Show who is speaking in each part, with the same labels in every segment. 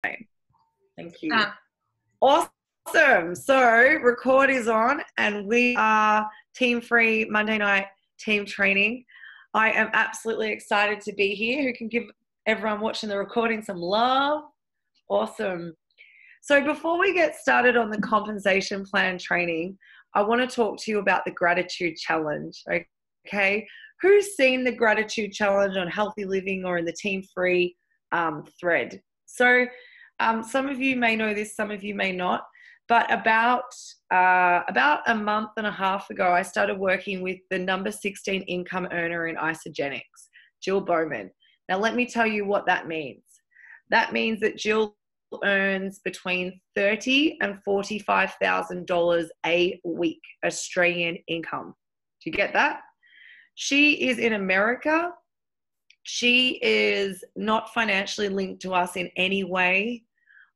Speaker 1: Thank you. Awesome. So record is on and we are Team Free Monday night team training. I am absolutely excited to be here. Who can give everyone watching the recording some love? Awesome. So before we get started on the compensation plan training, I want to talk to you about the gratitude challenge. Okay. Who's seen the gratitude challenge on Healthy Living or in the Team Free thread? So some of you may know this, some of you may not, but about a month and a half ago, I started working with the number 16 income earner in Isagenix, Jill Bowman. Now, let me tell you what that means. That means that Jill earns between $30,000 and $45,000 a week, Australian income. Do you get that? She is in America. She is not financially linked to us in any way.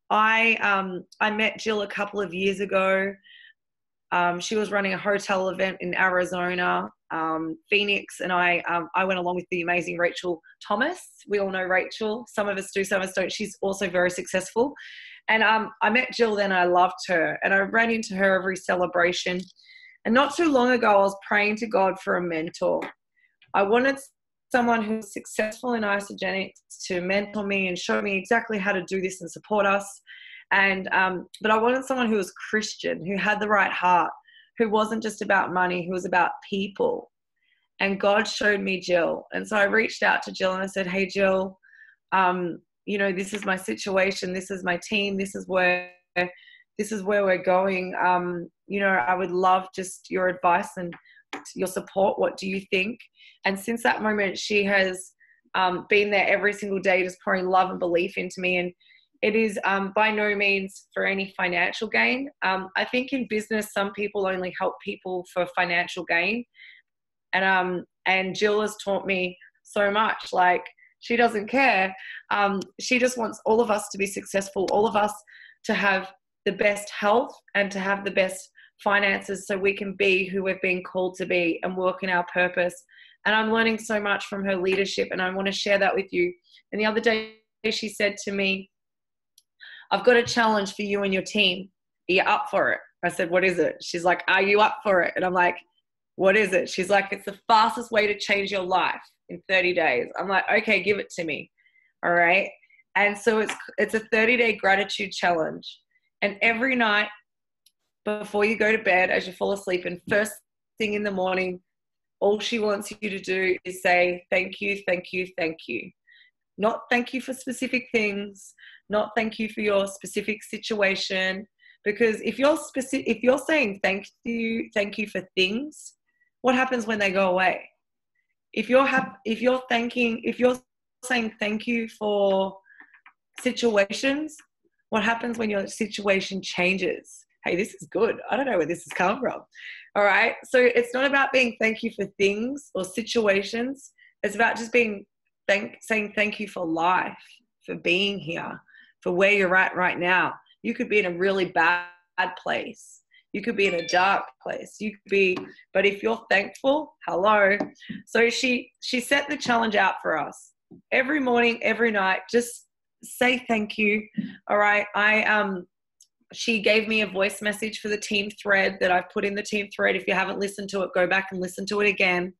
Speaker 1: I met Jill a couple of years ago. She was running a hotel event in Arizona, Phoenix, and I went along with the amazing Rachel Thomas. We all know Rachel. Some of us do, some of us don't. She's also very successful. And I met Jill then, and I loved her. And I ran into her every celebration. And not too long ago, I was praying to God for a mentor. I wanted someone who was successful in Isagenix to mentor me and show me exactly how to do this and support us. And but I wanted someone who was Christian, who had the right heart, who wasn't just about money, who was about people. And God showed me Jill. And so I reached out to Jill and I said, hey, Jill, this is my situation. This is my team. This is where we're going. I would love just your advice and your support. What do you think? And since that moment, she has been there every single day, just pouring love and belief into me. And it is by no means for any financial gain. I think in business, some people only help people for financial gain. And Jill has taught me so much. Like, she doesn't care. She just wants all of us to be successful, all of us to have the best health and to have the best finances so we can be who we've been called to be and work in our purpose. And I'm learning so much from her leadership, and I want to share that with you. And the other day she said to me, I've got a challenge for you and your team. Are you up for it? I said, what is it? She's like, are you up for it? And I'm like, what is it? She's like, it's the fastest way to change your life in 30 days. I'm like, okay, give it to me. All right. And so it's a 30-day gratitude challenge. And every night before you go to bed, as you fall asleep, and first thing in the morning, all she wants you to do is say, thank you, thank you, thank you. Not thank you for specific things, not thank you for your specific situation. Because if you're saying thank you for things, what happens when they go away? If you're saying thank you for situations, what happens when your situation changes? Hey, this is good. I don't know where this has come from. All right. So it's not about being thank you for things or situations. It's about just saying thank you for life, for being here, for where you're at right now. You could be in a really bad place. You could be in a dark place. But if you're thankful, hello. So she set the challenge out for us. Every morning, every night, just say thank you. All right. She gave me a voice message for the team thread that I've put in the team thread. If you haven't listened to it, go back and listen to it again.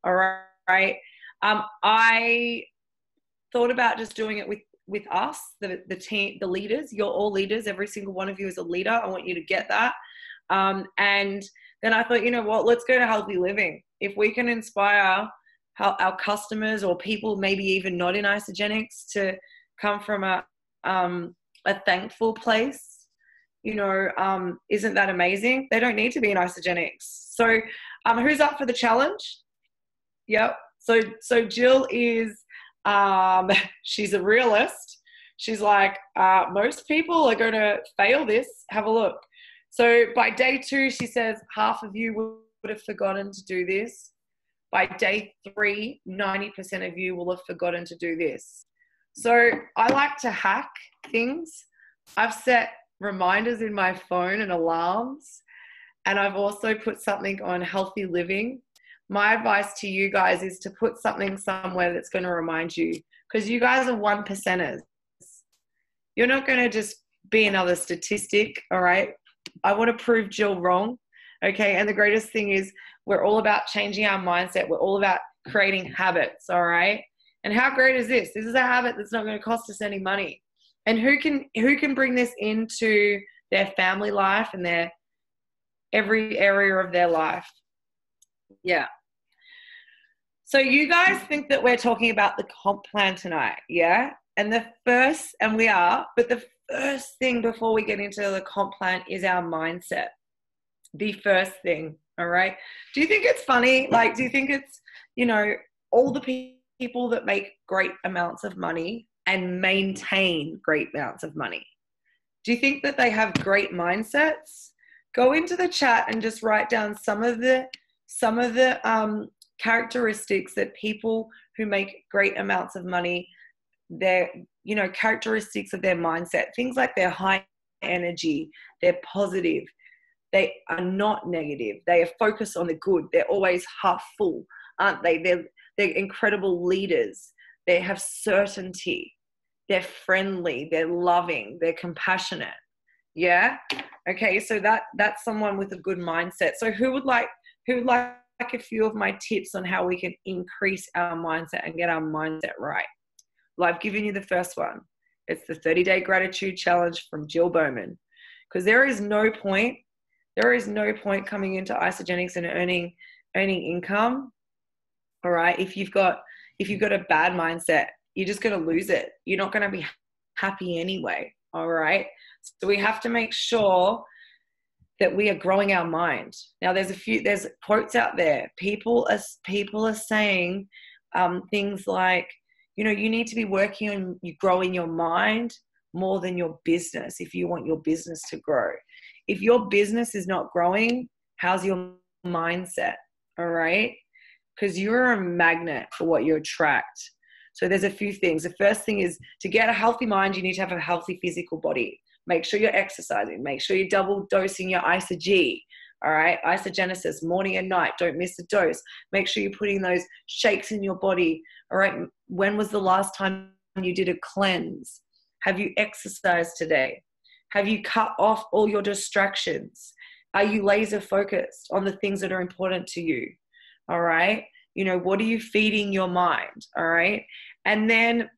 Speaker 1: All right. I thought about just doing it with us, the team, the leaders. You're all leaders. Every single one of you is a leader. I want you to get that. And then I thought, you know what, let's go to Healthy Living. If we can inspire our customers or people maybe even not in Isagenix to come from a thankful place, isn't that amazing? They don't need to be in Isagenix. So who's up for the challenge? Yep. So Jill is, she's a realist. She's like, most people are going to fail this. Have a look. So by day 2, she says, half of you would have forgotten to do this. By day 3, 90% of you will have forgotten to do this. So I like to hack things. I've set reminders in my phone and alarms, and I've also put something on Healthy Living. My advice to you guys is to put something somewhere that's going to remind you, because you guys are 1%ers. You're not going to just be another statistic, all right? I want to prove Jill wrong, okay? And the greatest thing is we're all about changing our mindset. We're all about creating habits, all right? And how great is this? This is a habit that's not going to cost us any money. And who can bring this into their family life and their every area of their life? Yeah. So you guys think that we're talking about the comp plan tonight, yeah? And the first thing before we get into the comp plan is our mindset. The first thing, all right? Do you think it's funny? Like, do you think it's, all the people that make great amounts of money and maintain great amounts of money, do you think that they have great mindsets? Go into the chat and just write down some of the characteristics that people who make great amounts of money, their characteristics of their mindset, things like they're high energy, they're positive, they are not negative, they are focused on the good, they're always half full, aren't they? They're incredible leaders, they have certainty, they're friendly, they're loving, they're compassionate. Yeah. Okay, so that's someone with a good mindset. So who would like a few of my tips on how we can increase our mindset and get our mindset right? Well, I've given you the first one. It's the 30-day gratitude challenge from Jill Bowman. Because there is no point coming into Isagenix and earning income, all right, if you've got a bad mindset. You're just going to lose it. You're not going to be happy anyway, all right? So we have to make sure that we are growing our mind. Now, there's quotes out there. People are saying things like, you need to be working on you growing your mind more than your business if you want your business to grow. If your business is not growing, how's your mindset? All right? Because you're a magnet for what you attract. So there's a few things. The first thing is, to get a healthy mind, you need to have a healthy physical body. Make sure you're exercising. Make sure you're double dosing your Isa-G. All right, Isagenesis, morning and night. Don't miss a dose. Make sure you're putting those shakes in your body. All right, when was the last time you did a cleanse? Have you exercised today? Have you cut off all your distractions? Are you laser focused on the things that are important to you? All right, what are you feeding your mind? All right, and then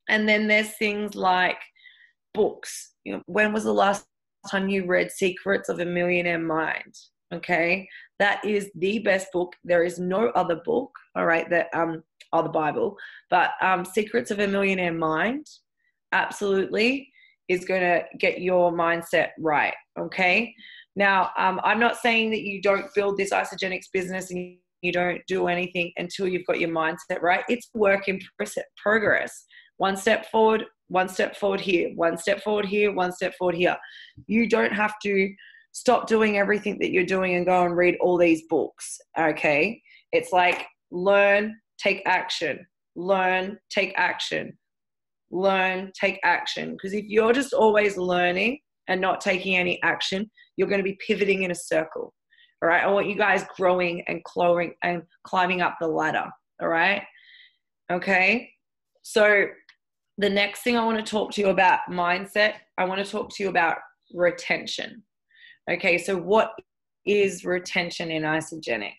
Speaker 1: there's things like books. When was the last time you read Secrets of a Millionaire Mind? Okay, that is the best book. There is no other book, all right, that the Bible, but Secrets of a Millionaire Mind absolutely is going to get your mindset right. Okay, now I'm not saying that you don't build this Isagenix business and you don't do anything until you've got your mindset right. It's work in progress. One step forward here, one step forward here, one step forward here. You don't have to stop doing everything that you're doing and go and read all these books, okay? It's like learn, take action, learn, take action, learn, take action. Because if you're just always learning and not taking any action, you're going to be pivoting in a circle, all right? I want you guys growing and climbing up the ladder, all right? Okay? So the next thing I want to talk to you about mindset, I want to talk to you about retention. Okay, so what is retention in Isagenix?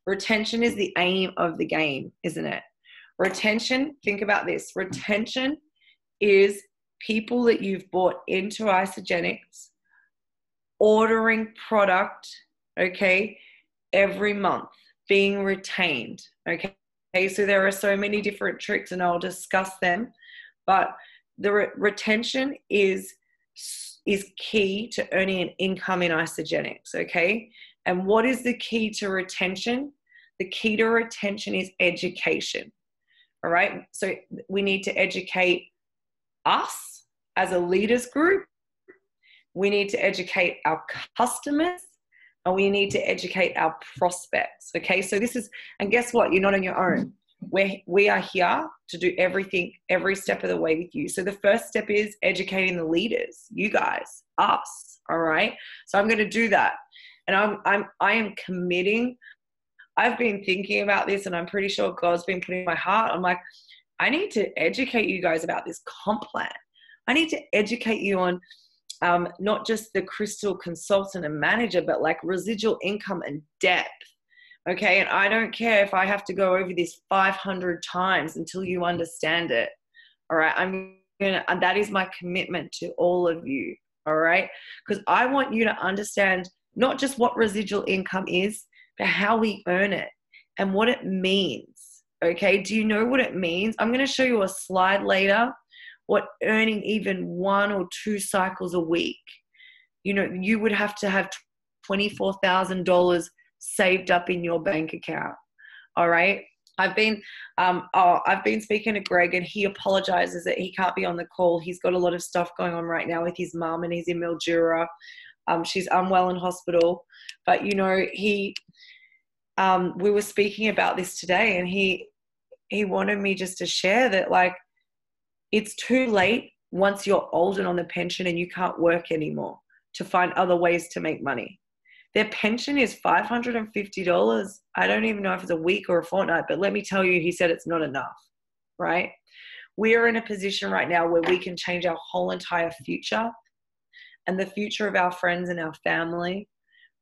Speaker 1: Retention is the aim of the game, isn't it? Retention, think about this. Retention is people that you've brought into Isagenix, ordering product, okay, every month, being retained, okay? So there are so many different tricks and I'll discuss them, but the retention is key to earning an income in Isagenix, okay? And what is the key to retention? The key to retention is education, all right? So we need to educate us as a leaders group. We need to educate our customers, and we need to educate our prospects, okay? So this is, and guess what? You're not on your own. We are here to do everything, every step of the way with you. So the first step is educating the leaders, you guys, us, all right? So I'm going to do that. And I am committing. I've been thinking about this, and I'm pretty sure God's been putting in my heart. I'm like, I need to educate you guys about this comp plan. I need to educate you on not just the crystal consultant and manager, but like residual income and depth. Okay. And I don't care if I have to go over this 500 times until you understand it. All right. And that is my commitment to all of you. All right. Because I want you to understand not just what residual income is, but how we earn it and what it means. Okay. Do you know what it means? I'm going to show you a slide later what earning even 1 or 2 cycles a week. You would have to have $24,000 saved up in your bank account. All right. I've been speaking to Greg, and he apologizes that he can't be on the call. He's got a lot of stuff going on right now with his mum, and he's in Mildura. She's unwell in hospital, but we were speaking about this today, and he wanted me just to share that, like, it's too late once you're old and on the pension and you can't work anymore to find other ways to make money. Their pension is $550. I don't even know if it's a week or a fortnight, but let me tell you, he said it's not enough, right? We are in a position right now where we can change our whole entire future and the future of our friends and our family,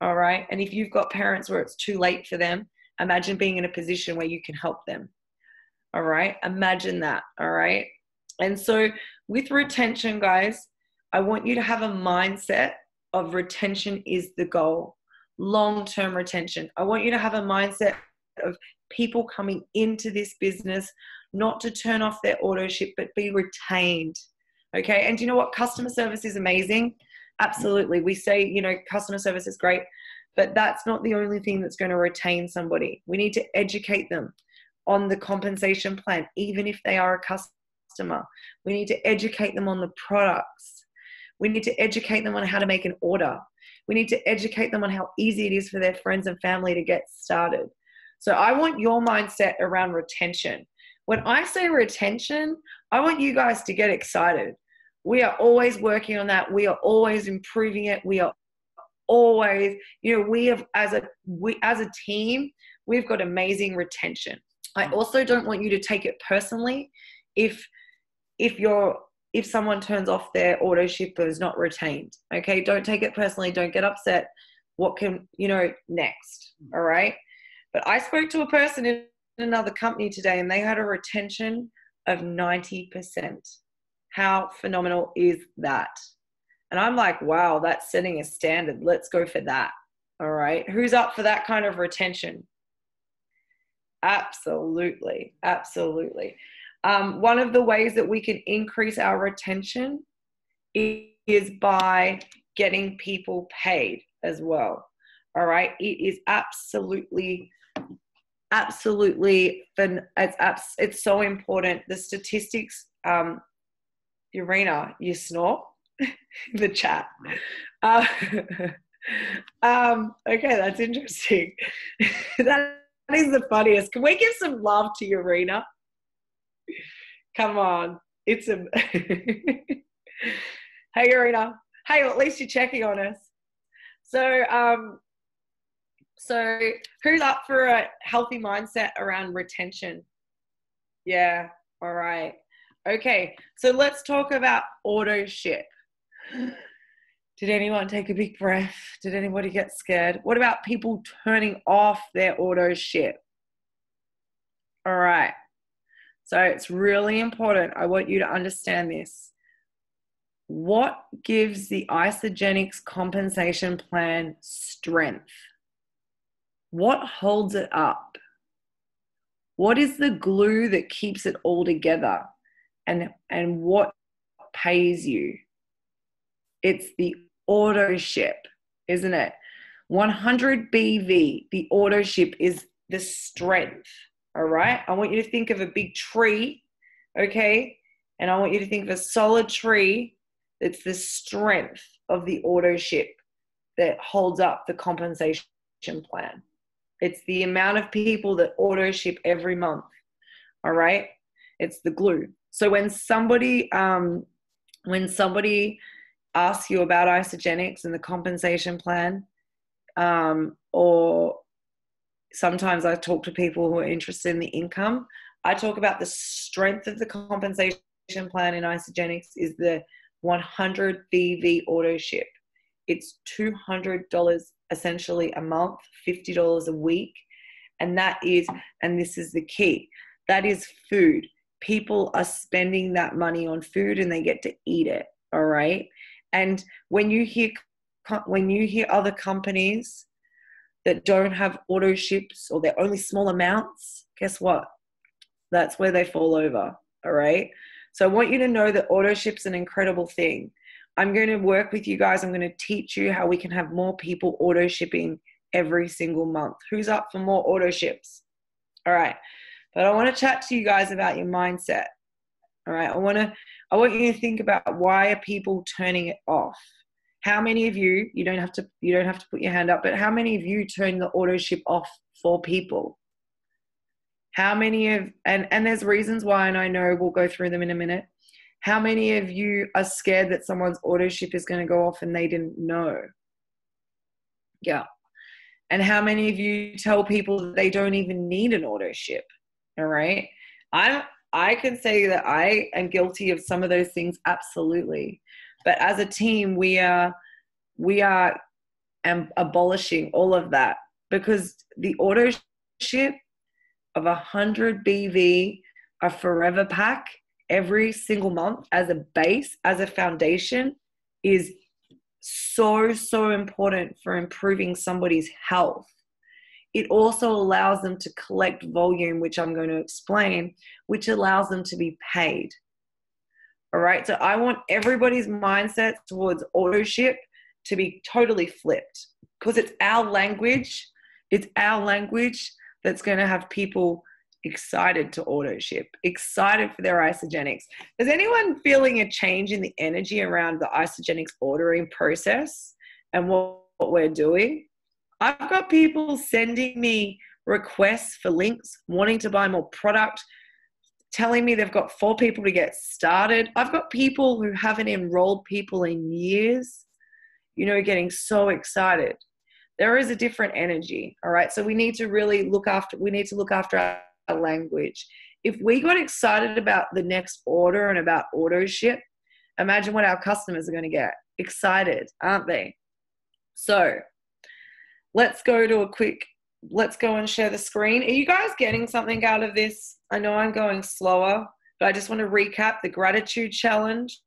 Speaker 1: all right? And if you've got parents where it's too late for them, imagine being in a position where you can help them, all right? Imagine that, all right? And so with retention, guys, I want you to have a mindset of retention is the goal, long-term retention. I want you to have a mindset of people coming into this business, not to turn off their auto ship, but be retained. Okay. And do you know what? Customer service is amazing. Absolutely. We say, customer service is great, but that's not the only thing that's going to retain somebody. We need to educate them on the compensation plan, even if they are a customer. We need to educate them on the products. We need to educate them on how to make an order. We need to educate them on how easy it is for their friends and family to get started. So I want your mindset around retention. When I say retention, I want you guys to get excited. We are always working on that. We are always improving it. We are always, we have, as a team, we've got amazing retention. I also don't want you to take it personally if someone turns off their auto ship or is not retained. Okay, don't take it personally. Don't get upset. What can next? All right. But I spoke to a person in another company today, and they had a retention of 90%. How phenomenal is that? And I'm like, wow, that's setting a standard. Let's go for that. All right. Who's up for that kind of retention? Absolutely. Absolutely. One of the ways that we can increase our retention is by getting people paid as well. All right. It is absolutely, it's so important. The statistics, Irina, you snore the chat. Okay, that's interesting. That is the funniest. Can we give some love to Irina? Come on. It's a Hey, Irina. Hey, well, at least you're checking on us. So who's up for a healthy mindset around retention? Yeah. All right. Okay. So let's talk about auto ship. Did anyone take a big breath? Did anybody get scared? What about people turning off their auto ship? All right. So it's really important. I want you to understand this. What gives the Isagenix compensation plan strength? What holds it up? What is the glue that keeps it all together? And what pays you? It's the auto ship, isn't it? 100 BV, the auto ship is the strength. All right. I want you to think of a big tree. Okay. And I want you to think of a solid tree that's the strength of the auto ship that holds up the compensation plan. It's the amount of people that auto ship every month. All right. It's the glue. So when somebody asks you about Isagenix and the compensation plan, or sometimes I talk to people who are interested in the income, I talk about the strength of the compensation plan in Isagenix is the 100 VV auto ship. It's $200 essentially a month, $50 a week. And this is the key, that is food. People are spending that money on food and they get to eat it. All right. And when you hear other companies that don't have auto ships or they're only small amounts, guess what? That's where they fall over. All right. So I want you to know that auto ship's an incredible thing. I'm going to work with you guys. I'm going to teach you how we can have more people auto shipping every single month. Who's up for more auto ships? All right. But I want to chat to you guys about your mindset. All right. I want you to think about, why are people turning it off? How many of you, you don't have to put your hand up, but how many of you turn the auto ship off for people? How many and there's reasons why, and I know we'll go through them in a minute. How many of you are scared that someone's auto ship is going to go off and they didn't know? Yeah. And how many of you tell people that they don't even need an auto ship? All right. I can say that I am guilty of some of those things, absolutely. But as a team, we are abolishing all of that, because the auto ship of 100 BV, a forever pack every single month as a base, as a foundation, is so important for improving somebody's health. It also allows them to collect volume, which I'm going to explain, which allows them to be paid. All right. So I want everybody's mindset towards auto ship to be totally flipped, because it's our language. It's our language that's going to have people excited to auto ship, excited for their Isagenix. Is anyone feeling a change in the energy around the Isagenix ordering process and what we're doing? I've got people sending me requests for links, wanting to buy more product, telling me they've got 4 people to get started. I've got people who haven't enrolled people in years, getting so excited. There is a different energy. All right. So we need to really look after our language. If we got excited about the next order and about auto ship, imagine what our customers are going to get excited, aren't they? So let's go and share the screen. Are you guys getting something out of this? I know I'm going slower, but I just want to recap the gratitude challenge.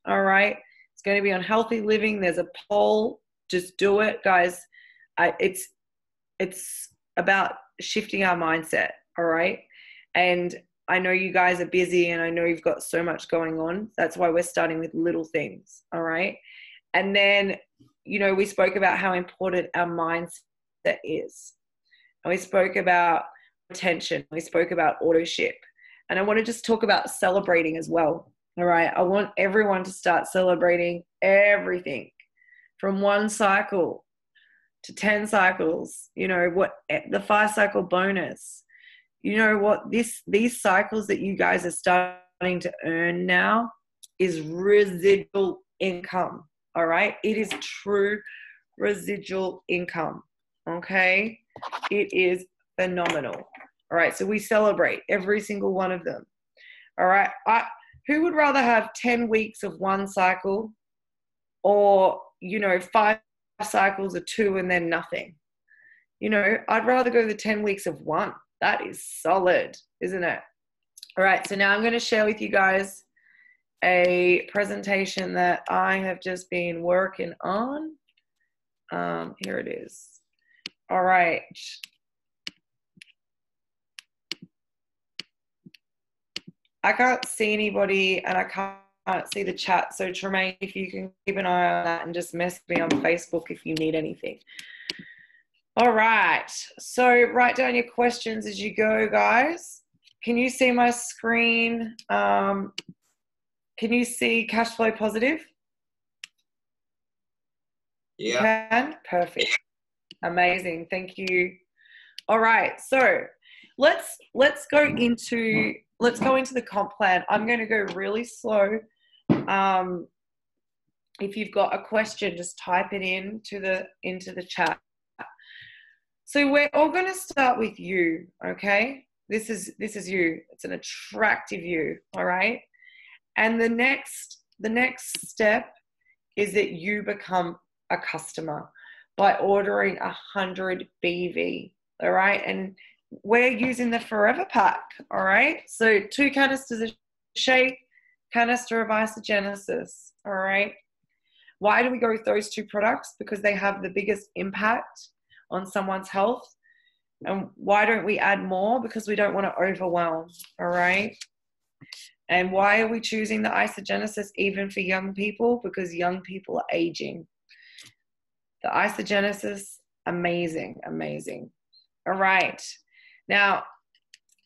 Speaker 1: All right. It's going to be on healthy living. There's a poll. Just do it, guys. It's about shifting our mindset. All right. And I know you guys are busy and I know you've got so much going on. That's why we're starting with little things. All right. And then, we spoke about how important our mindset is. And we spoke about retention. We spoke about auto ship. And I want to just talk about celebrating as well. All right. I want everyone to start celebrating everything from 1 cycle to 10 cycles, what the 5-cycle bonus, these cycles that you guys are starting to earn now is residual income. All right. It is true residual income. Okay. It is phenomenal. All right. So we celebrate every single one of them. All right. Who would rather have 10 weeks of 1 cycle or, 5 cycles of 2 and then nothing? I'd rather go the 10 weeks of 1. That is solid, isn't it? All right. So now I'm going to share with you guys a presentation that I have just been working on. Here it is. All right. I can't see anybody and I can't see the chat. So Tremaine, if you can keep an eye on that and just message me on Facebook if you need anything. All right. So write down your questions as you go, guys. Can you see my screen? Can you see cash flow positive?
Speaker 2: Yeah.
Speaker 1: You can? Perfect. Amazing. Thank you. All right. So let's go into the comp plan. I'm going to go really slow. If you've got a question, just type it into the chat. So we're all going to start with you, okay? This is you. It's an attractive you, all right? And the next step is that you become a customer by ordering 100 BV, all right? And we're using the Forever Pack, all right? So 2 canisters of shake, canister of Isogenesis, all right? Why do we go with those 2 products? Because they have the biggest impact on someone's health. And why don't we add more? Because we don't want to overwhelm, all right? And why are we choosing the Isogenesis even for young people? Because young people are aging. The Isogenesis, amazing, amazing. All right. Now,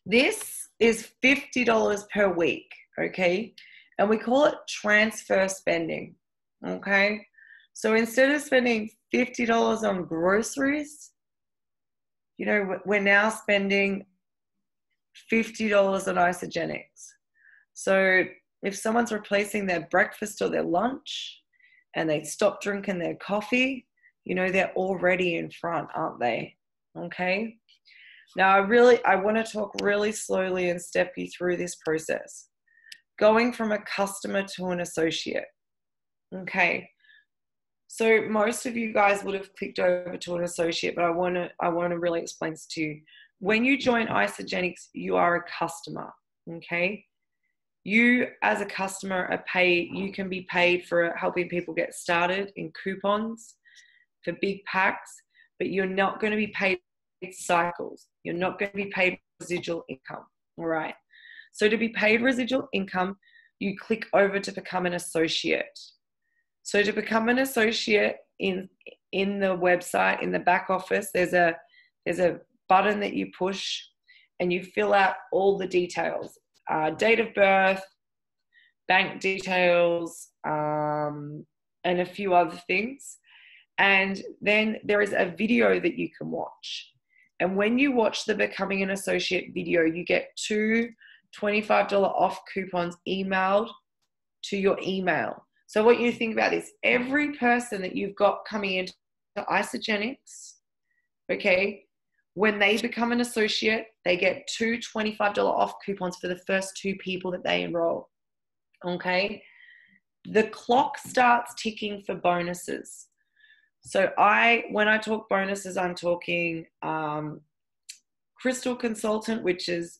Speaker 1: this is $50 per week, okay? And we call it transfer spending, okay? So instead of spending $50 on groceries, you know, we're now spending $50 on Isogenics. So if someone's replacing their breakfast or their lunch and they stop drinking their coffee, you know, they're already in front, aren't they? Okay. Now, I want to talk really slowly and step you through this process. Going from a customer to an associate. Okay. So most of you guys would have clicked over to an associate, but I want to really explain this to you. When you join Isagenix, you are a customer. Okay. You as a customer are paid, you can be paid for helping people get started in coupons for big packs, but you're not going to be paid cycles. You're not going to be paid residual income. All right. So to be paid residual income, you click over to become an associate. So to become an associate in the website, in the back office, there's a button that you push and you fill out all the details. Date of birth, bank details, and a few other things. And then there is a video that you can watch. And when you watch the Becoming an Associate video, you get 2 $25 off coupons emailed to your email. So what you think about this, every person that you've got coming into Isagenix, okay, when they become an associate, they get 2 $25 off coupons for the first 2 people that they enroll, okay? The clock starts ticking for bonuses. So when I talk bonuses, I'm talking Crystal Consultant, which is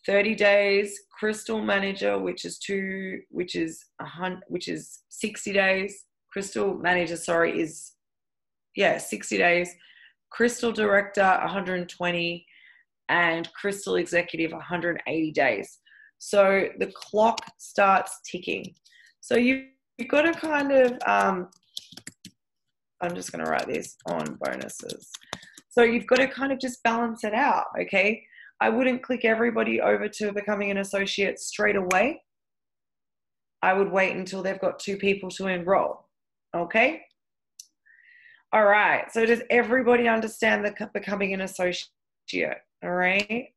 Speaker 1: 30 days, Crystal Manager, which is 60 days. Crystal Manager, sorry, is 60 days. Crystal Director, 120, and Crystal Executive, 180 days. So the clock starts ticking. So you've got to kind of, I'm just going to write this on bonuses. So you've got to kind of just balance it out, okay? I wouldn't click everybody over to becoming an associate straight away. I would wait until they've got 2 people to enroll, okay? All right, so does everybody understand the becoming an associate? All right.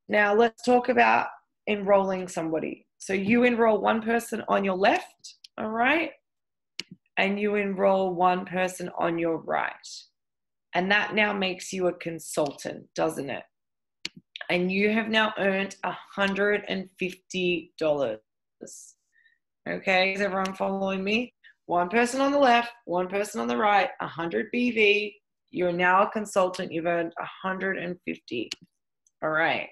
Speaker 1: Now let's talk about enrolling somebody. So you enroll 1 person on your left, all right? And you enroll 1 person on your right. And that now makes you a consultant, doesn't it? And you have now earned $150. Okay, is everyone following me? 1 person on the left, 1 person on the right, 100 BV. You're now a consultant. You've earned 150. All right.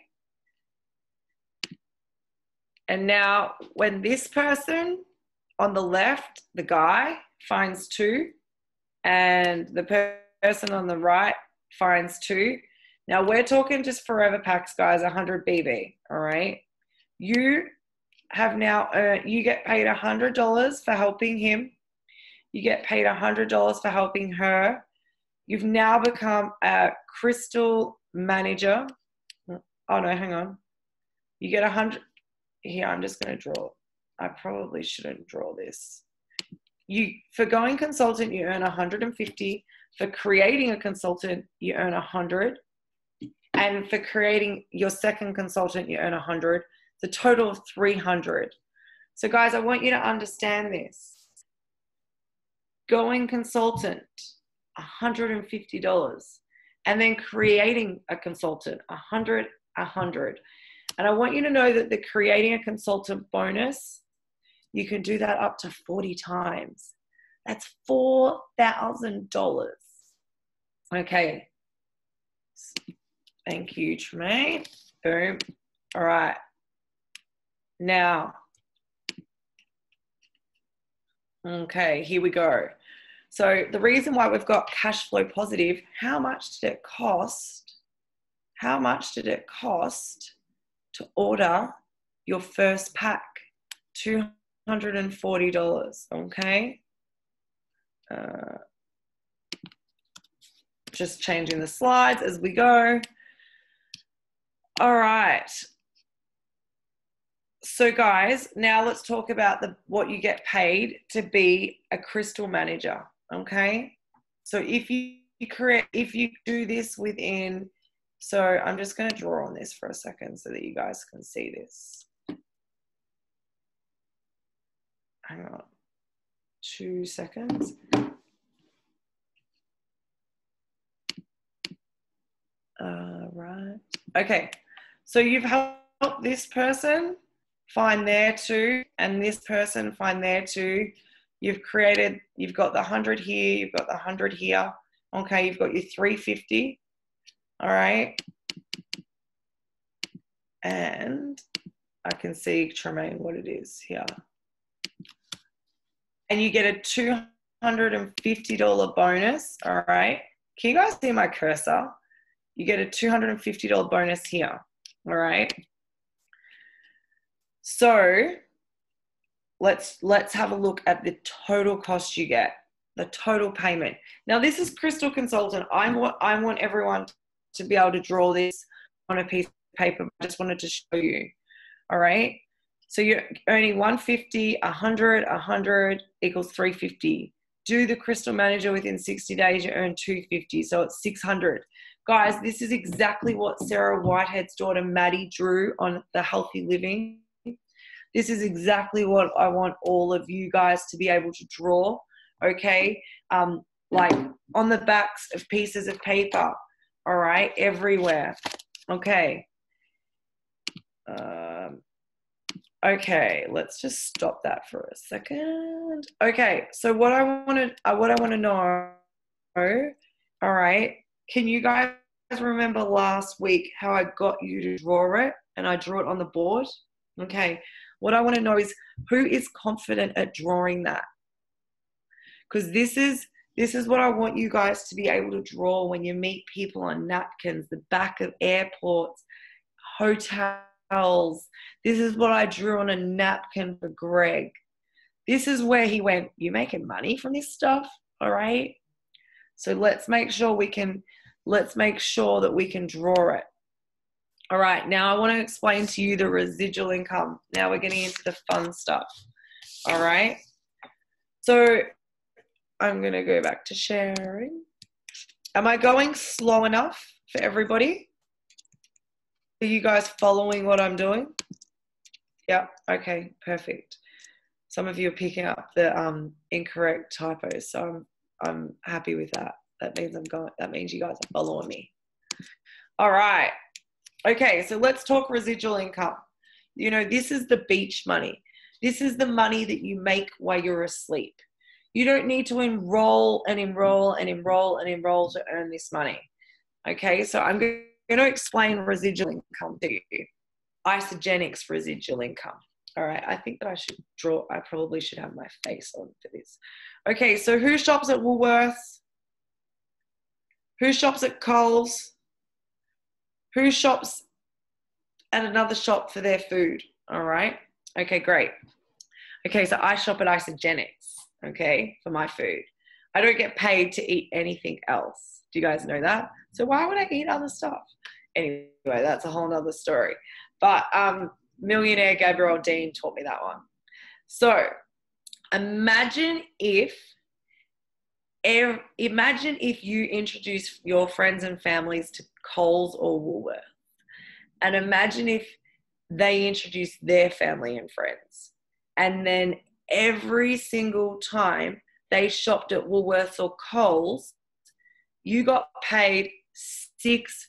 Speaker 1: And now when this person on the left, the guy, finds 2, and the person on the right finds 2. Now we're talking just Forever Packs, guys, 100 BV. All right. You have now you get paid $100 for helping him. You get paid $100 for helping her. You've now become a Crystal Manager. Oh no, hang on. You get 100. Here, I'm just going to draw. I probably shouldn't draw this. For going consultant, you earn 150. For creating a consultant, you earn 100. And for creating your second consultant, you earn 100. The total of 300. So guys, I want you to understand this. Going consultant, $150. And then creating a consultant, 100. And I want you to know that the creating a consultant bonus, you can do that up to 40 times. That's $4,000. Okay. Thank you, Tremaine. Boom. All right. Now, okay, here we go. So the reason why we've got cash flow positive, how much did it cost? How much did it cost to order your first pack? $240, okay? Just changing the slides as we go. All right. So guys, now let's talk about what you get paid to be a crystal manager, okay? So if you do this within, so I'm just going to draw on this for a second so that you guys can see this. Hang on 2 seconds. Right. Okay. So you've helped this person find their two and this person find their two. You've got the 100 here, you've got the 100 here. Okay, you've got your 350. All right. And I can see, Tremaine, what it is here. And you get a $250 bonus. All right. Can you guys see my cursor? You get a $250 bonus here. All right. So let's have a look at the total cost you get, the total payment. Now this is Crystal Consultant. I want everyone to be able to draw this on a piece of paper. I just wanted to show you. All right. So you're earning 150, 100 equals 350. Do the Crystal Manager within 60 days, you earn 250. So it's 600. Guys, this is exactly what Sarah Whitehead's daughter Maddie drew on the Healthy Living. This is exactly what I want all of you guys to be able to draw, okay? Like on the backs of pieces of paper, all right? Everywhere, okay? Okay, let's just stop that for a second. Okay, so what I want to know, all right? Can you guys remember last week how I got you to draw it and I drew it on the board? Okay, what I want to know is who is confident at drawing that? Because this is what I want you guys to be able to draw when you meet people on napkins, the back of airports, hotels. This is what I drew on a napkin for Greg. This is where he went, you making money from this stuff? All right. So let's make sure that we can draw it. All right, now I want to explain to you the residual income. Now we're getting into the fun stuff. All right. So I'm going to go back to sharing. Am I going slow enough for everybody? Are you guys following what I'm doing? Yeah, okay, perfect. Some of you are picking up the incorrect typos, so I'm happy with that. That means you guys are following me. All right. Okay, so let's talk residual income. You know, this is the beach money. This is the money that you make while you're asleep. You don't need to enroll to earn this money. Okay, so I'm going to explain residual income to you. Isagenix residual income. All right, I think that I probably should have my face on for this. Okay, so who shops at Woolworths? Who shops at Coles? Who shops at another shop for their food? All right. Okay, great. Okay, so I shop at Isagenix, okay, for my food. I don't get paid to eat anything else. Do you guys know that? So why would I eat other stuff? Anyway, that's a whole nother story. But millionaire Gabrielle Dean taught me that one. So imagine if you introduce your friends and families to Coles or Woolworths, and imagine if they introduce their family and friends, and then every single time they shopped at Woolworths or Coles, you got paid 6%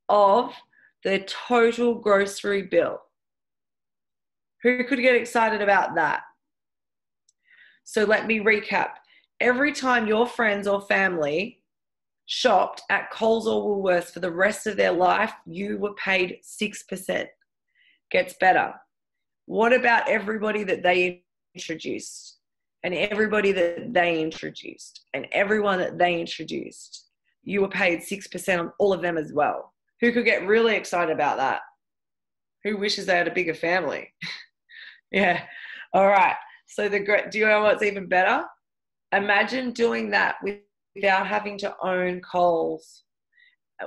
Speaker 1: of their total grocery bill. Who could get excited about that? So let me recap. Every time your friends or family shopped at Coles or Woolworths for the rest of their life, you were paid 6%. Gets better. What about everybody that they introduced? And everybody that they introduced? And everyone that they introduced? You were paid 6% on all of them as well. Who could get really excited about that? Who wishes they had a bigger family? Yeah. All right. So do you know what's even better? Imagine doing that without having to own Coles,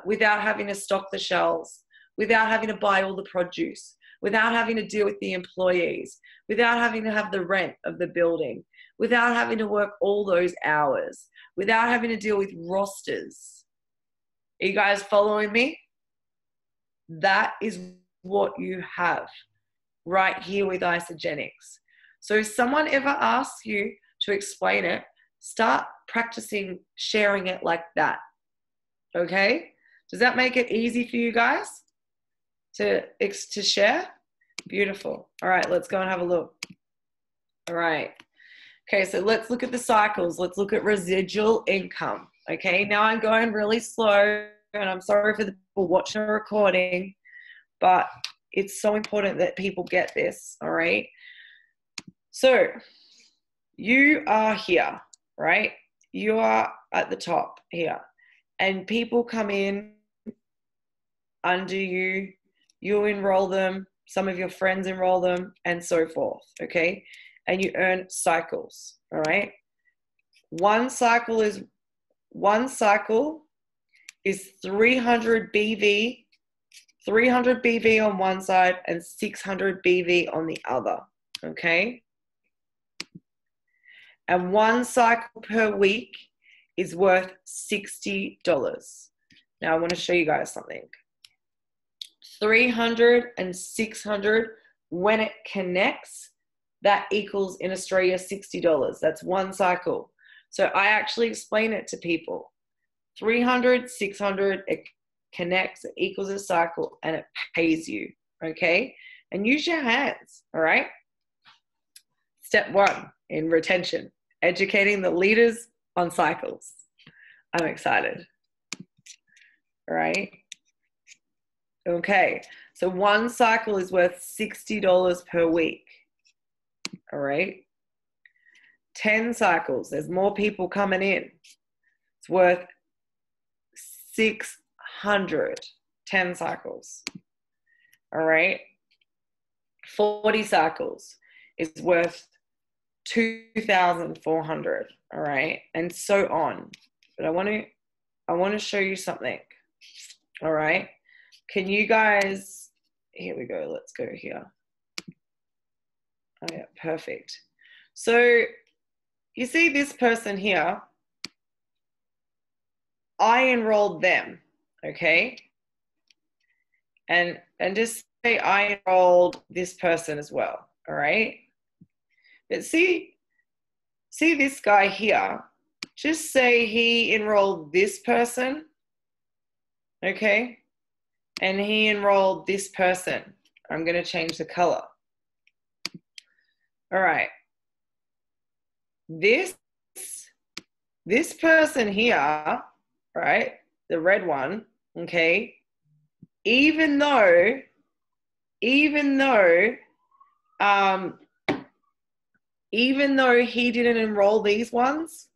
Speaker 1: without having to stock the shelves, without having to buy all the produce, without having to deal with the employees, without having to have the rent of the building, without having to work all those hours, without having to deal with rosters. Are you guys following me? That is what you have right here with Isagenix. So if someone ever asks you to explain it, start practicing sharing it like that. Okay? Does that make it easy for you guys to share? Beautiful. All right, let's go and have a look. All right. Okay, so let's look at the cycles. Let's look at residual income. Okay, now I'm going really slow, and I'm sorry for the people watching the recording, but it's so important that people get this, all right? So you are here, right? You are at the top here, and people come in under you, you enroll them, some of your friends enroll them, and so forth, okay? And you earn cycles, all right? One cycle is 300 BV, 300 BV on one side and 600 BV on the other, okay? And one cycle per week is worth $60. Now I want to show you guys something. 300 and 600, when it connects, that equals in Australia $60. That's one cycle. So I actually explain it to people. 300, 600, it connects, it equals a cycle, and it pays you, okay? And use your hands, all right? Step 1 in retention, educating the leaders on cycles. I'm excited, all right? Okay, so one cycle is worth $60 per week, all right? 10 cycles, there's more people coming in. It's worth 600, 10 cycles, all right? 40 cycles is worth 2,400, all right? And so on. But I want to show you something, all right? Can you guys, here we go, let's go here. Oh yeah, perfect. So you see this person here, I enrolled them, okay? And just say I enrolled this person as well, all right? But see this guy here, just say he enrolled this person, okay? And he enrolled this person. I'm going to change the color. All right. This person here, right, the red one, okay, even though he didn't enroll these ones,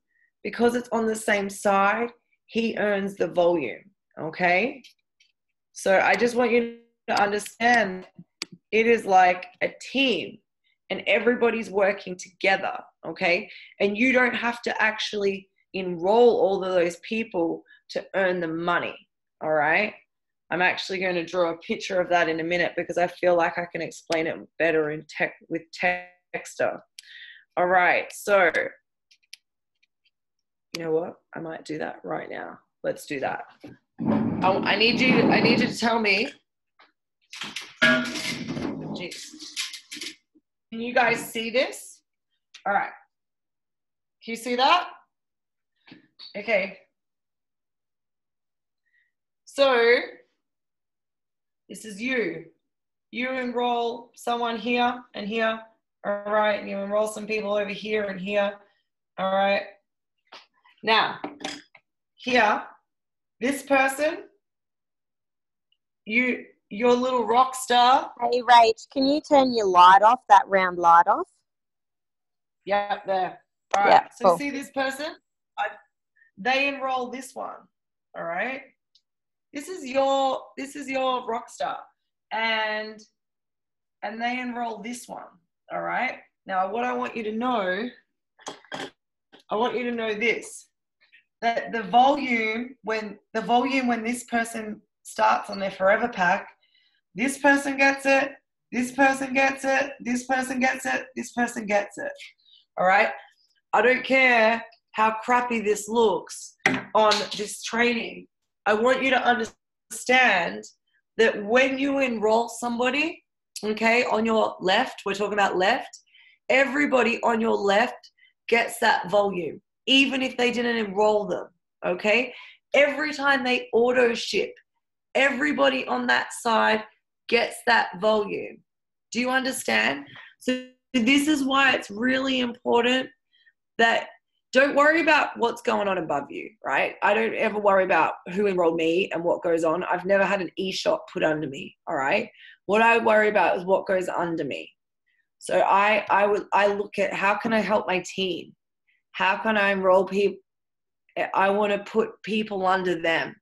Speaker 1: because it's on the same side, he earns the volume, okay? So I just want you to understand it is like a team and everybody's working together, okay? And you don't have to actually enroll all of those people to earn the money, all right? I'm actually going to draw a picture of that in a minute because I feel like I can explain it better with Texter. All right, so you know what? I might do that right now. Let's do that. I need you to tell me. Jeez. Can you guys see this? All right. Can you see that? Okay. So This is you. You enroll someone here and here. All right. And you enroll some people over here and here. All right. Now, here, this person, your little rock star.
Speaker 2: Hey, Rach, can you turn your light off, that round light off?
Speaker 1: Yep, there. All right.
Speaker 2: Yeah,
Speaker 1: So
Speaker 2: cool.
Speaker 1: see this person? They enroll this one. All right. This is your rock star, and they enroll this one. All right. Now, what I want you to know this, that the volume when this person starts on their forever pack, this person gets it, this person gets it, this person gets it, this person gets it. All right. I don't care how crappy this looks on this training. I want you to understand that when you enroll somebody, okay, on your left, we're talking about left, everybody on your left gets that volume, even if they didn't enroll them, okay? Every time they auto ship, everybody on that side gets that volume. Do you understand? So this is why it's really important that don't worry about what's going on above you, right? I don't ever worry about who enrolled me and what goes on. I've never had an e-shot put under me, all right? What I worry about is what goes under me. So I look at how can I help my team? How can I enroll people? I want to put people under them.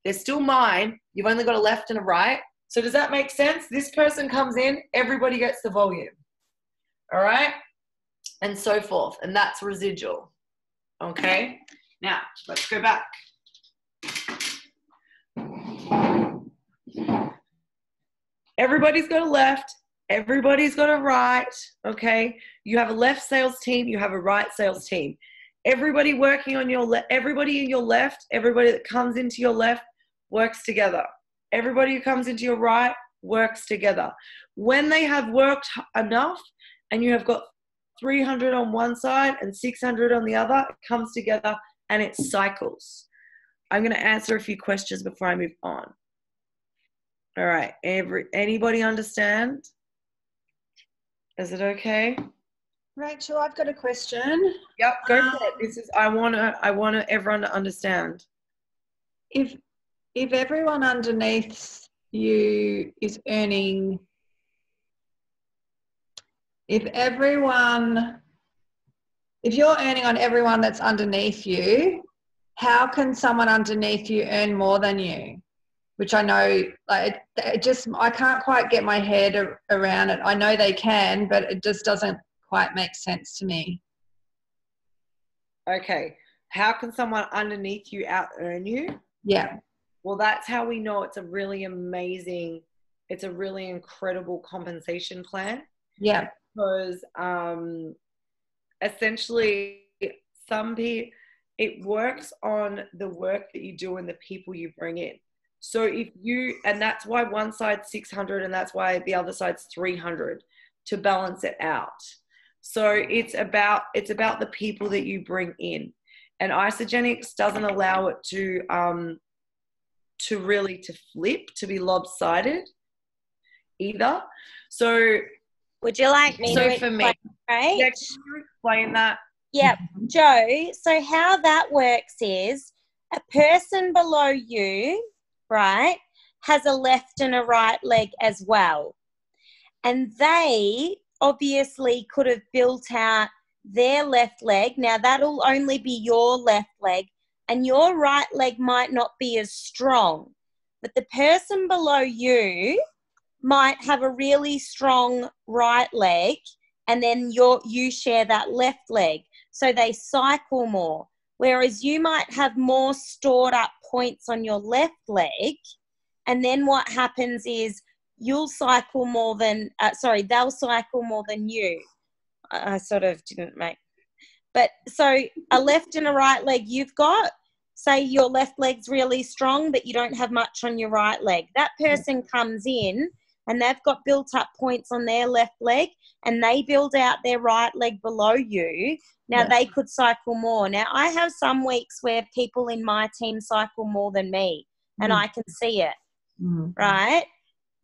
Speaker 1: They're still mine. You've only got a left and a right. So does that make sense? This person comes in, everybody gets the volume, all right? And so forth. And that's residual. Okay? Now, let's go back. Everybody's got a left. Everybody's got a right. Okay? You have a left sales team. You have a right sales team. Everybody working on your left, everybody in your left, everybody that comes into your left works together. Everybody who comes into your right works together. When they have worked enough and you have got 300 on one side and 600 on the other, it comes together and it cycles. I'm going to answer a few questions before I move on. All right. Anybody understand? Is it okay?
Speaker 3: Rachel, I've got a question.
Speaker 1: Yep, go for it. I want everyone to understand.
Speaker 3: If everyone underneath you is earning, if you're earning on everyone that's underneath you, how can someone underneath you earn more than you? Which I know, like, I can't quite get my head around it. I know they can, but it just doesn't quite make sense to me.
Speaker 1: Okay. How can someone underneath you out earn you?
Speaker 3: Yeah.
Speaker 1: Well, that's how we know it's a really amazing, it's a really incredible compensation plan.
Speaker 3: Yeah.
Speaker 1: Because essentially it works on the work that you do and the people you bring in. So and that's why one side's 600 and that's why the other side's 300 to balance it out. So it's about the people that you bring in. And Isagenix doesn't allow it to flip, to be lopsided either. So
Speaker 2: would you like me to
Speaker 1: for me,
Speaker 2: right?
Speaker 1: Yeah, can you explain that?
Speaker 2: Yep, Joe. So how that works is a person below you, right, has a left and a right leg as well. And they obviously could have built out their left leg. Now, that'll only be your left leg, and your right leg might not be as strong. But the person below you might have a really strong right leg, and then you share that left leg. So they cycle more. Whereas you might have more stored up points on your left leg, and then what happens is they'll cycle more than you. I sort of didn't make. But so a left and a right leg you've got, say your left leg's really strong, but you don't have much on your right leg. That person comes in and they've got built up points on their left leg and they build out their right leg below you. Now they could cycle more. Now I have some weeks where people in my team cycle more than me and I can see it, right?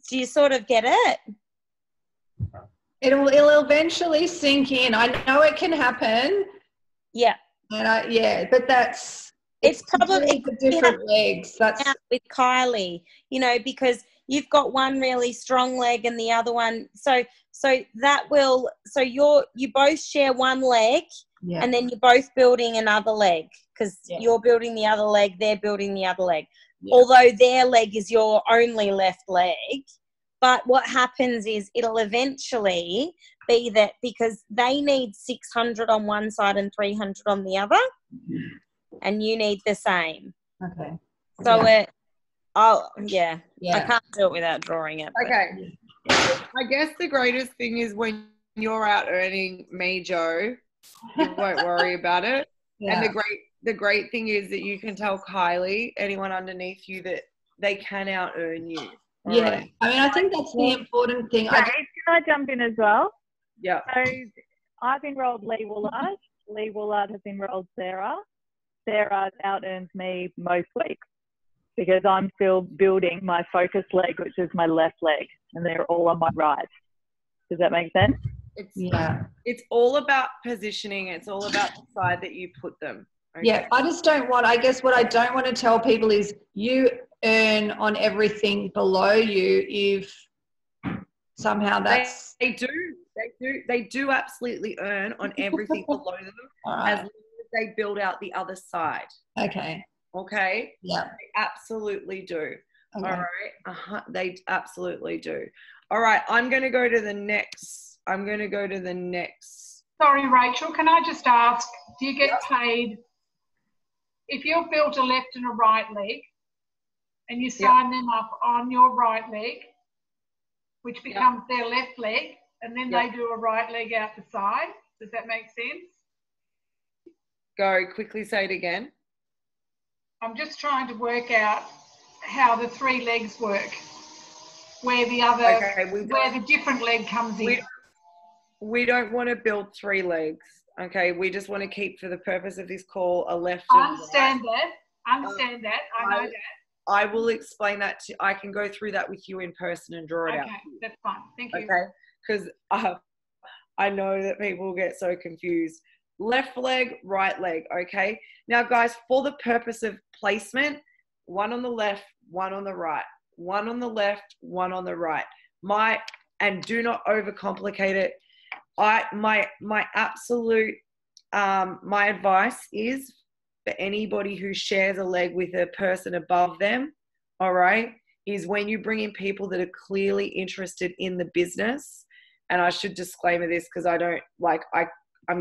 Speaker 2: Do you sort of get it?
Speaker 3: It'll eventually sink in. I know it can happen.
Speaker 2: Yeah.
Speaker 3: And but
Speaker 2: It's probably
Speaker 3: the different legs. That's
Speaker 2: with Kylie, you know, because you've got one really strong leg and the other one. So you both share one leg, and then you're both building another leg, because you're building the other leg, they're building the other leg. Yeah. Although their leg is your only left leg. But what happens is it'll eventually be that, because they need 600 on one side and 300 on the other, and you need the same.
Speaker 3: Okay.
Speaker 2: So I can't do it without drawing it.
Speaker 1: Okay. I guess the greatest thing is when you're out earning me, Joe, you won't worry about it. Yeah. And the great thing is that you can tell Kylie, anyone underneath you, that they can out earn you.
Speaker 3: Yeah. Right? I mean, I think that's the important thing.
Speaker 4: Can I jump in as well?
Speaker 1: Yeah.
Speaker 4: So I've enrolled Lee Woolard. Lee Woolard has enrolled Sarah. Sarah out earns me most weeks because I'm still building my focus leg, which is my left leg, and they're all on my right. Does that make sense?
Speaker 1: It's all about positioning. It's all about the side that you put them. Okay?
Speaker 3: Yeah, I guess what I don't want to tell people is you earn on everything below you if somehow that's...
Speaker 1: They do absolutely earn on everything below them as long as they build out the other side.
Speaker 3: Okay.
Speaker 1: Yeah. They absolutely do. Okay. All right. They absolutely do. All right. I'm going to go to the next.
Speaker 5: Sorry, Rachel, can I just ask, do you get paid if you've built a left and a right leg and you sign them up on your right leg, which becomes their left leg, and then they do a right leg out the side? Does that make sense?
Speaker 1: Go, quickly say it again.
Speaker 5: I'm just trying to work out how the three legs work, where the different leg comes in.
Speaker 1: We don't want to build three legs, okay? We just want to keep, for the purpose of this call, a left and right.
Speaker 5: I know that.
Speaker 1: I will explain that I can go through that with you in person and draw it out.
Speaker 5: Okay, that's fine. Thank you.
Speaker 1: Okay, because I know that people get so confused. Left leg, right leg, okay? Now, guys, for the purpose of placement, one on the left, one on the right. One on the left, one on the right. And do not overcomplicate it. My absolute, my advice is for anybody who shares a leg with a person above them, all right, is when you bring in people that are clearly interested in the business, and I should disclaimer this because I'm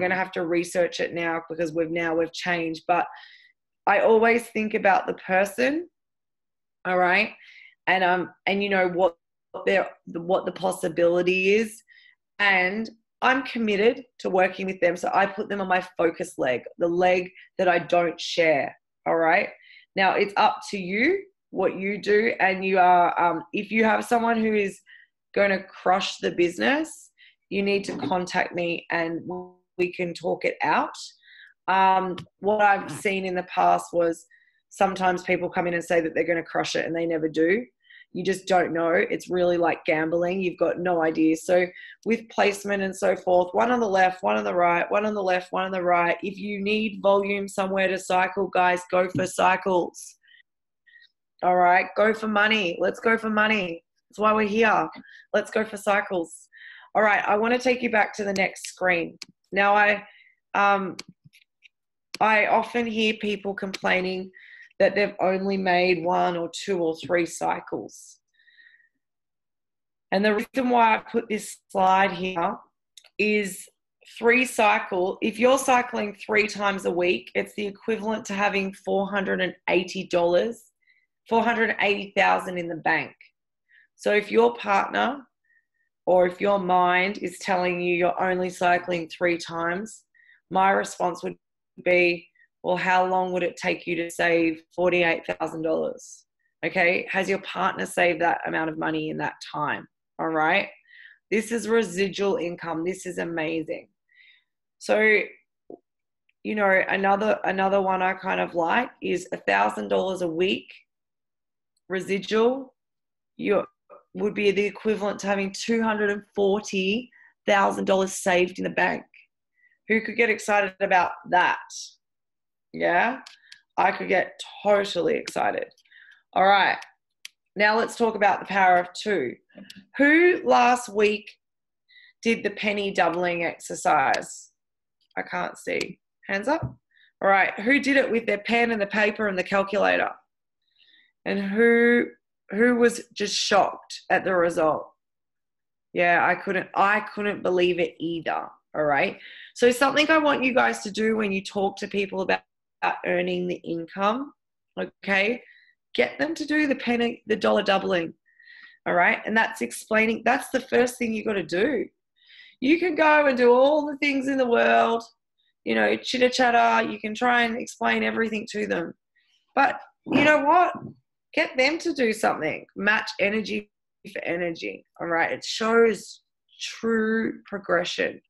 Speaker 1: going to have to research it now because we've changed, but I always think about the person, all right, and you know what the possibility is, and I'm committed to working with them, so I put them on my focus leg, the leg that I don't share, all right? Now, it's up to you what you do, and you are, if you have someone who is going to crush the business, you need to contact me and we can talk it out. What I've seen in the past was sometimes people come in and say that they're going to crush it and they never do. You just don't know. It's really like gambling. You've got no idea. So with placement and so forth, one on the left, one on the right, one on the left, one on the right. If you need volume somewhere to cycle, guys, go for cycles. All right, go for money. Let's go for money. That's why we're here. Let's go for cycles. All right, I want to take you back to the next screen. Now, I often hear people complaining that they've only made 1 or 2 or 3 cycles. And the reason why I put this slide here is 3 cycles. If you're cycling 3 times a week, it's the equivalent to having $480, $480,000 in the bank. So if your partner or if your mind is telling you you're only cycling 3 times, my response would be, well, how long would it take you to save $48,000? Okay, has your partner saved that amount of money in that time? All right, this is residual income. This is amazing. So, you know, another one I kind of like is $1,000 a week residual. would be the equivalent to having $240,000 saved in the bank. Who could get excited about that? Yeah, I could get totally excited. All right, now let's talk about the power of 2. Who last week did the penny doubling exercise? I can't see. Hands up. All right, who did it with their pen and the paper and the calculator? And who was just shocked at the result? Yeah, I couldn't believe it either. All right. So something I want you guys to do when you talk to people about earning the income, okay, get them to do the dollar doubling. All right. And that's explaining, that's the first thing you got to do. You can go and do all the things in the world, you know, chitter chatter. You can try and explain everything to them. But you know what? Get them to do something. Match energy for energy. All right. It shows true progression.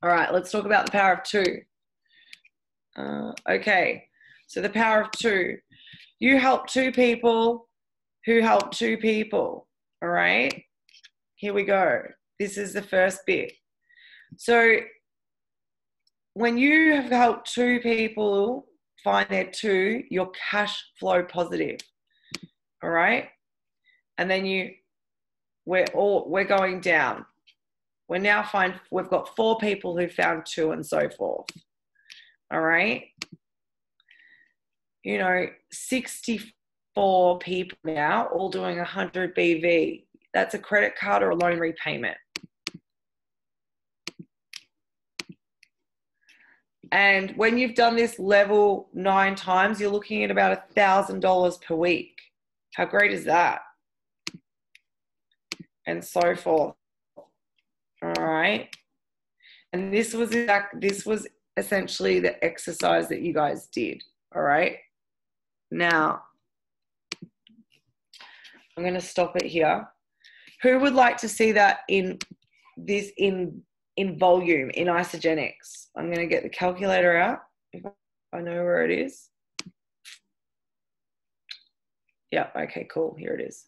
Speaker 1: All right. Let's talk about the power of 2. Okay. So the power of 2. You help 2 people who help 2 people. All right. Here we go. This is the first bit. So when you have helped 2 people find their 2, you're cash flow positive. All right. And then we're going down. We've got 4 people who found 2 and so forth. All right. You know, 64 people now all doing 100 BV. That's a credit card or a loan repayment. And when you've done this level 9 times, you're looking at about $1,000 per week. How great is that? And so forth. All right. And this was essentially the exercise that you guys did. All right. Now, I'm going to stop it here. Who would like to see that in volume, in Isagenix? I'm going to get the calculator out. If I know where it is. Yeah, okay, cool. Here it is.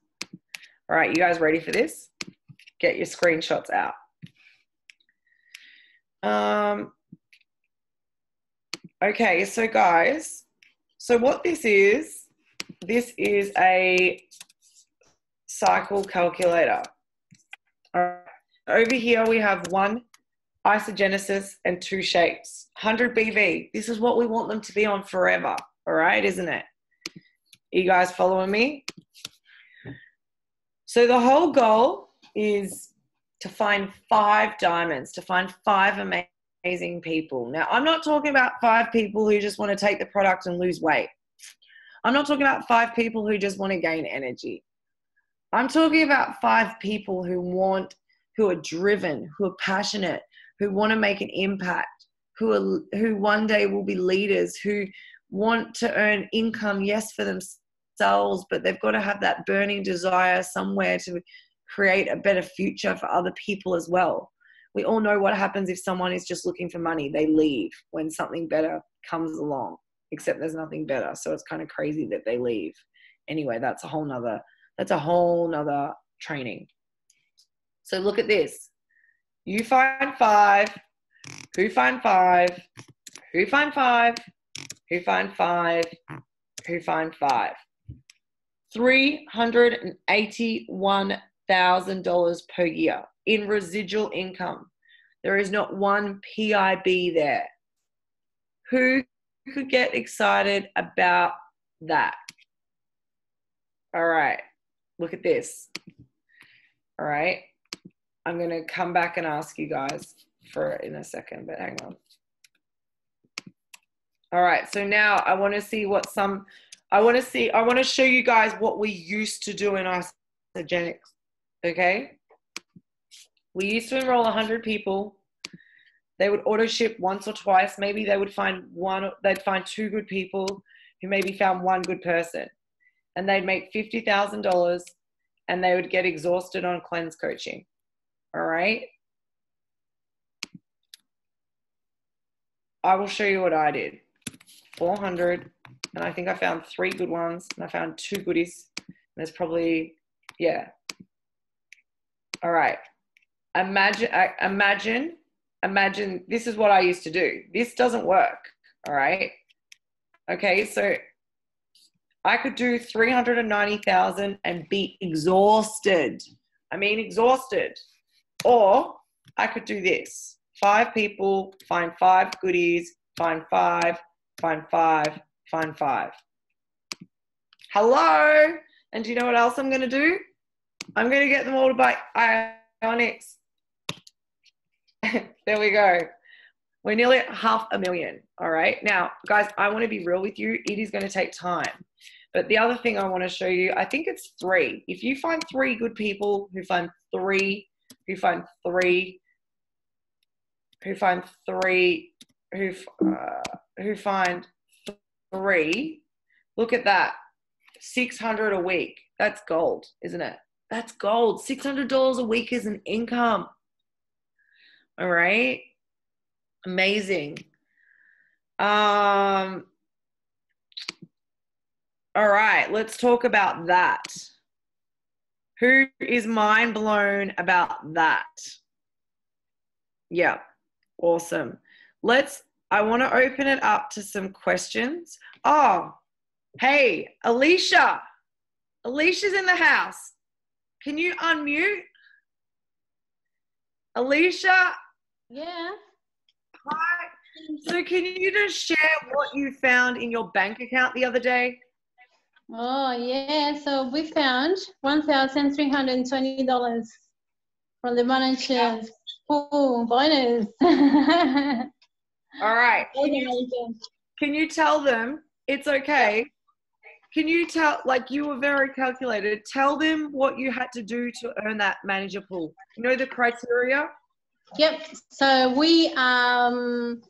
Speaker 1: All right, you guys ready for this? Get your screenshots out. Okay, so guys, so what this is a cycle calculator. All right. Over here we have 1 isogenesis and 2 shapes. 100 BV. This is what we want them to be on forever. All right, isn't it? You guys following me? So the whole goal is to find 5 diamonds, to find 5 amazing people. Now, I'm not talking about 5 people who just want to take the product and lose weight. I'm not talking about 5 people who just want to gain energy. I'm talking about 5 people who are driven, who are passionate, who want to make an impact, who one day will be leaders, who want to earn income, yes, for themselves, but they've got to have that burning desire somewhere to create a better future for other people as well. We all know what happens if someone is just looking for money. They leave when something better comes along, except there's nothing better. So it's kind of crazy that they leave. Anyway, that's a whole nother training. So look at this. You find 5, who find 5, who find 5, who find 5, who find 5. $381,000 per year in residual income. There is not one PIB there. Who could get excited about that? All right, look at this. All right, I'm going to come back and ask you guys for it in a second, but hang on. All right, so now I want to see I want to show you guys what we used to do in Isagenix, okay? We used to enroll 100 people. They would auto ship once or twice. Maybe they would they'd find 2 good people who maybe found 1 good person. And they'd make $50,000 and they would get exhausted on cleanse coaching. All right? I will show you what I did. 400, and I think I found 3 good ones, and I found 2 goodies. And there's probably, yeah, All right. Imagine, this is what I used to do. This doesn't work. All right. Okay. So I could do 390,000 and be exhausted. I mean, exhausted. Or I could do this. 5 people, find 5 goodies, find 5, find 5, find 5. Hello. And do you know what else I'm going to do? I'm going to get them all to buy Ionics. There we go. We're nearly at 500,000. All right. Now, guys, I want to be real with you. It is going to take time. But the other thing I want to show you, I think it's 3. If you find 3 good people who find 3, who find 3, who find 3, who find 3, look at that. 600 a week. That's gold, isn't it? That's gold. $600 a week is an income. All right. Amazing. All right, let's talk about that. Who is mind blown about that? Yeah, awesome. I want to open it up to some questions. Oh, hey, Alicia. Alicia's in the house. Can you unmute? Alicia?
Speaker 6: Yeah.
Speaker 1: Hi. So can you just share what you found in your bank account the other day?
Speaker 6: Oh, yeah. So we found $1,320 from the manager's pool bonus.
Speaker 1: All right. Can you tell them it's okay? Can you tell, like you were very calculated, tell them what you had to do to earn that manager pool? You know the criteria?
Speaker 6: Yep. So we help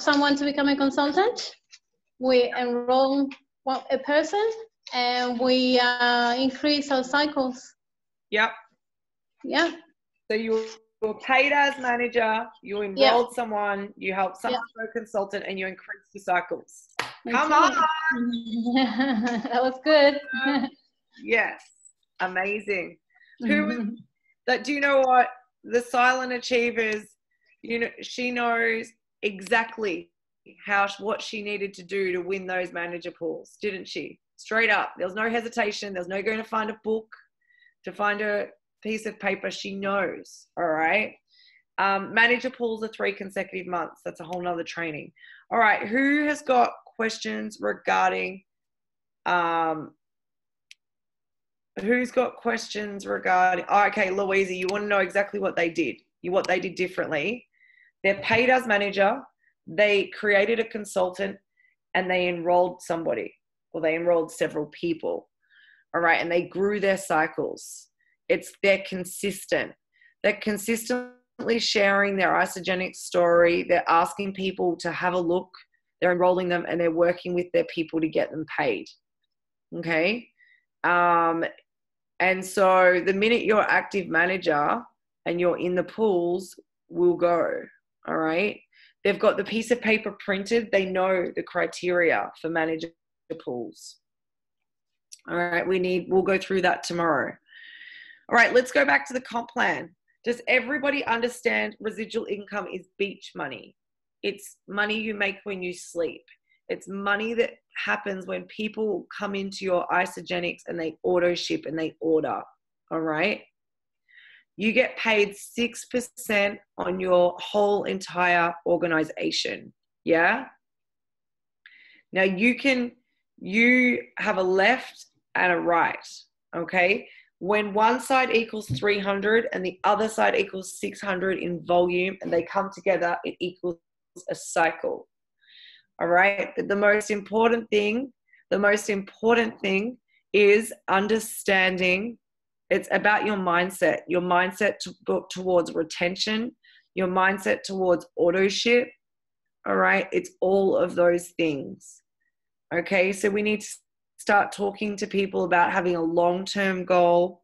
Speaker 6: someone to become a consultant. We enroll a person and we increase our cycles.
Speaker 1: Yep.
Speaker 6: Yeah.
Speaker 1: So you were paid as manager, you enrolled someone, you helped someone go consultant, and you increased your cycles. Come on.
Speaker 6: That was good.
Speaker 1: Yes. Amazing. Do you know what? The silent achievers, you know, she knows exactly what she needed to do to win those manager pools, didn't she? Straight up. There was no hesitation. There was no going to find a book, to find a piece of paper. She knows. All right. Manager pools are 3 consecutive months. That's a whole nother training. All right. Who has got questions regarding, who's got questions regarding, okay, Louisa, you want to know exactly what they did, what they did differently. They're paid as manager. They created a consultant and they enrolled somebody, or they enrolled several people. All right. And they grew their cycles. They're consistent. They're consistently sharing their Isagenix story. They're asking people to have a look. They're enrolling them and they're working with their people to get them paid. Okay. And so the minute you're active manager and you're in the pools, we'll go. All right. They've got the piece of paper printed. They know the criteria for manager pools. All right. We'll go through that tomorrow. All right. Let's go back to the comp plan. Does everybody understand residual income is beach money? It's money you make when you sleep. It's money that happens when people come into your Isagenix and they auto ship and they order. All right. You get paid 6% on your whole entire organization. Yeah. Now you have a left and a right. Okay. When one side equals 300 and the other side equals 600 in volume and they come together, it equals a cycle. All right. But the most important thing is understanding. It's about your mindset towards retention, your mindset towards auto ship. All right. It's all of those things. Okay. So we need to start talking to people about having a long-term goal.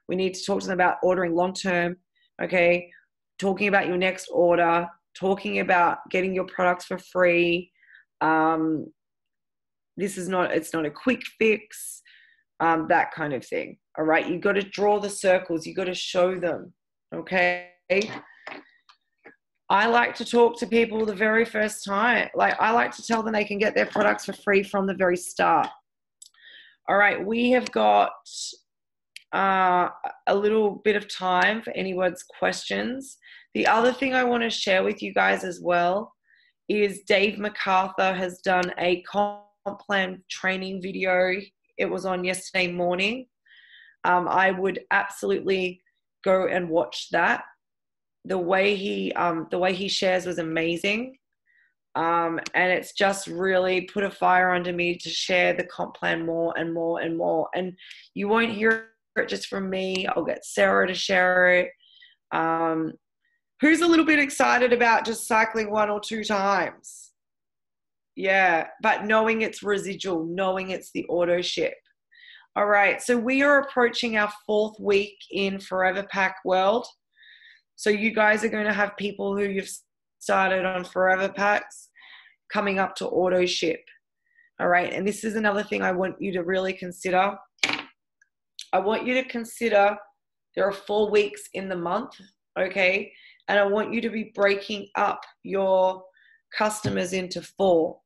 Speaker 1: We need to talk to them about ordering long-term. Okay. Talking about your next order, talking about getting your products for free. It's not a quick fix, that kind of thing. All right. You got to draw the circles. You got to show them. Okay. I like to talk to people the very first time. Like, I like to tell them they can get their products for free from the very start. All right. We have got a little bit of time for anyone's questions. The other thing I want to share with you guys as well is Dave MacArthur has done a comp plan training video. It was on yesterday morning. I would absolutely go and watch that. The way he shares was amazing. And it's just really put a fire under me to share the comp plan more and more and more. And you won't hear it just from me. I'll get Sarah to share it. Who's a little bit excited about just cycling 1 or 2 times? Yeah, but knowing it's residual, knowing it's the auto ship. All right, so we are approaching our 4th week in Forever Pack World. So you guys are going to have people who you've started on Forever Packs coming up to auto ship. All right, and this is another thing I want you to really consider. I want you to consider there are 4 weeks in the month, okay? And I want you to be breaking up your customers into 4,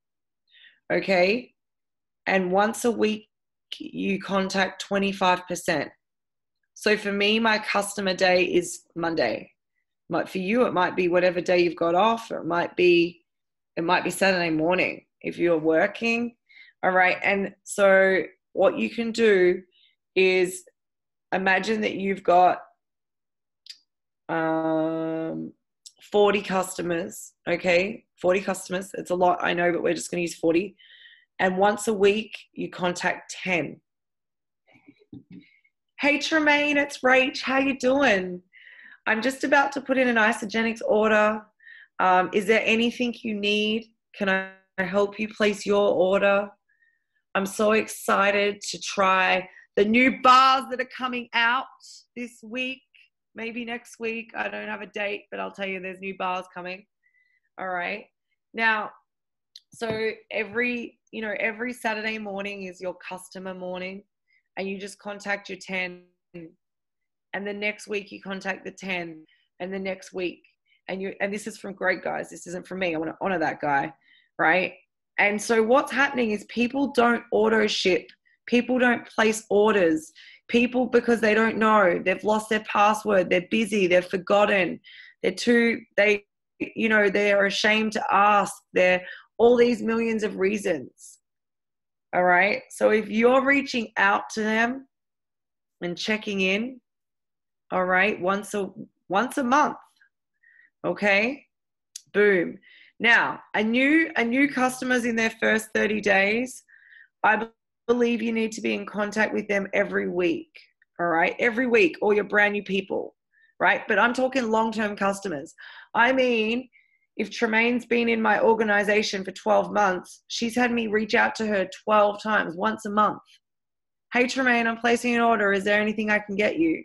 Speaker 1: okay? And once a week, you contact 25%. So for me, my customer day is Monday. But for you, it might be whatever day you've got off, or it might be Saturday morning if you're working. All right. And so what you can do is imagine that you've got 40 customers. Okay. 40 customers. It's a lot, I know, but we're just going to use 40. And once a week, you contact 10. Hey, Tremaine, it's Rach. How you doing? I'm just about to put in an Isagenix order. Is there anything you need? Can I help you place your order? I'm so excited to try the new bars that are coming out this week, maybe next week. I don't have a date, but I'll tell you there's new bars coming. All right. Now, so every Saturday morning is your customer morning, and you just contact your 10. And the next week you contact the 10, and the next week, and this is from Greg, guys. This isn't from me. I want to honor that guy, right? And so what's happening is people don't auto ship. People don't place orders. People, because they don't know, they've lost their password. They're busy. They're forgotten. They're ashamed to ask. They're all these millions of reasons. All right. So if you're reaching out to them and checking in, all right, once a month, okay, boom. Now, a new customers in their first 30 days, I believe you need to be in contact with them every week, all right, every week, or your brand new people, right? But I'm talking long-term customers. I mean, if Tremaine's been in my organization for 12 months, she's had me reach out to her 12 times, once a month. Hey, Tremaine, I'm placing an order. Is there anything I can get you?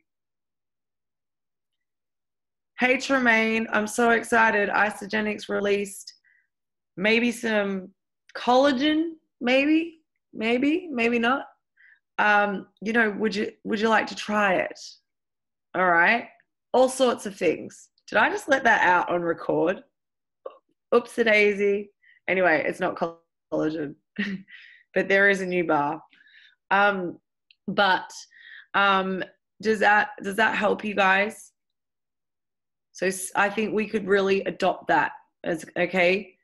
Speaker 1: Hey, Tremaine, I'm so excited. Isagenix released maybe some collagen, maybe not. Would you like to try it? All right. All sorts of things. Did I just let that out on record? Oops-a-daisy. Anyway, it's not collagen, but there is a new bar. Does that help you guys? So I think we could really adopt that as, okay.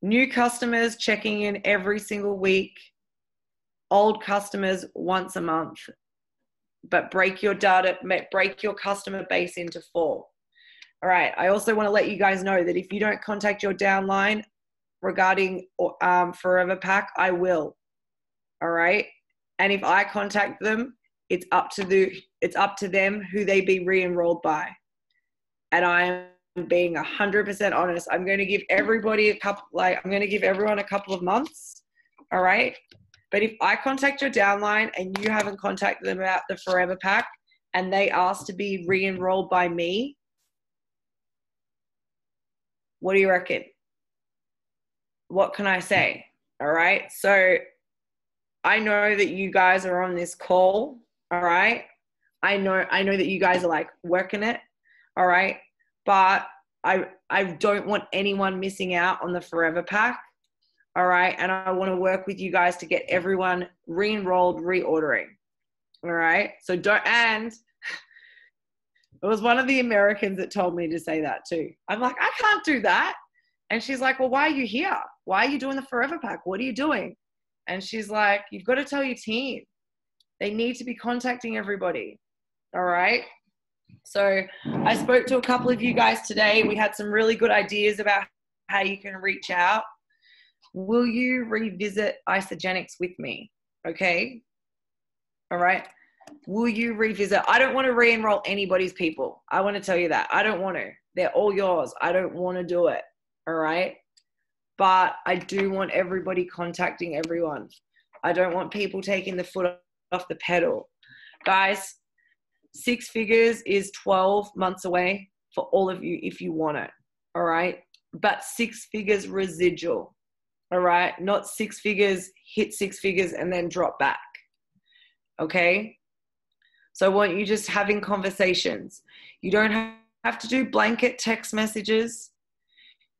Speaker 1: New customers checking in every single week, old customers once a month, but break your customer base into 4. All right. I also want to let you guys know that if you don't contact your downline regarding Forever Pack, I will. All right. And if I contact them, it's up to them who they be re-enrolled by. And I am being 100% honest. I'm going to give everybody everyone a couple of months. All right. But if I contact your downline and you haven't contacted them about the Forever Pack and they ask to be re-enrolled by me, what do you reckon? What can I say? All right. So I know that you guys are on this call All right. I know that you guys are like working it. All right. But I don't want anyone missing out on the Forever Pack. All right. And I want to work with you guys to get everyone re-enrolled, reordering. All right. So and it was one of the Americans that told me to say that too. I'm like, I can't do that. And she's like, well, why are you here? Why are you doing the Forever Pack? What are you doing? And she's like, you've got to tell your team. They need to be contacting everybody. All right. So I spoke to a couple of you guys today. We had some really good ideas about how you can reach out. Will you revisit Isagenix with me? Okay. All right. Will you revisit? I don't want to re-enroll anybody's people. I want to tell you that. I don't want to. They're all yours. I don't want to do it. All right. But I do want everybody contacting everyone. I don't want people taking the foot off the pedal. Guys, 6 figures is 12 months away for all of you if you want it. All right. But 6 figures residual. All right. Not 6 figures, hit 6 figures and then drop back. Okay. So I want you just having conversations. You don't have to do blanket text messages.